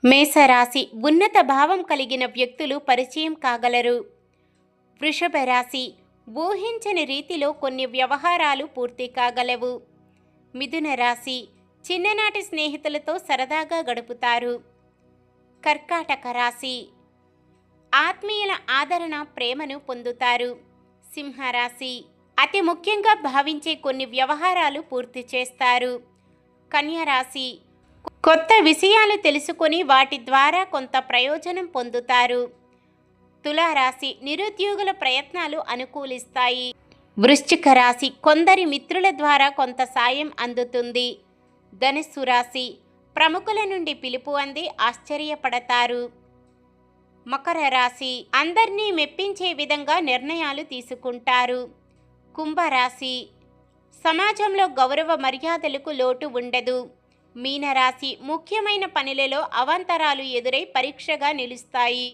మేషరాశి ఉన్నత భావం కలిగిన వ్యక్తులు పరిచయం కాగలరు. వృషభ రాశి ఊహించని రీతిలో కొన్ని వ్యవహారాలు పూర్తి కాగలవు. మిథున రాశి చిన్ననాటి స్నేహితులతో సరదాగా గడుపుతారు. కర్కాటక రాశి ఆత్మీయుల ఆదరణ ప్రేమను పొందుతారు. సింహరాశి అతి ముఖ్యంగా భావించే కొన్ని వ్యవహారాలు పూర్తి చేస్తారు. కన్యా రాశి కొత్త విషయాలు తెలుసుకొని వాటి ద్వారా కొంత ప్రయోజనం పొందుతారు. తులారాశి నిరుద్యోగుల ప్రయత్నాలు అనుకూలిస్తాయి. వృశ్చిక రాశి కొందరి మిత్రుల ద్వారా కొంత సాయం అందుతుంది. ధనుస్సు రాశి ప్రముఖుల నుండి పిలుపు అంది ఆశ్చర్యపడతారు. మకర రాశి అందరినీ మెప్పించే విధంగా నిర్ణయాలు తీసుకుంటారు. కుంభరాశి సమాజంలో గౌరవ మర్యాదలకు లోటు ఉండదు. మీనరాశి ముఖ్యమైన పనులలో అవాంతరాలు ఎదురై పరీక్షగా నిలుస్తాయి.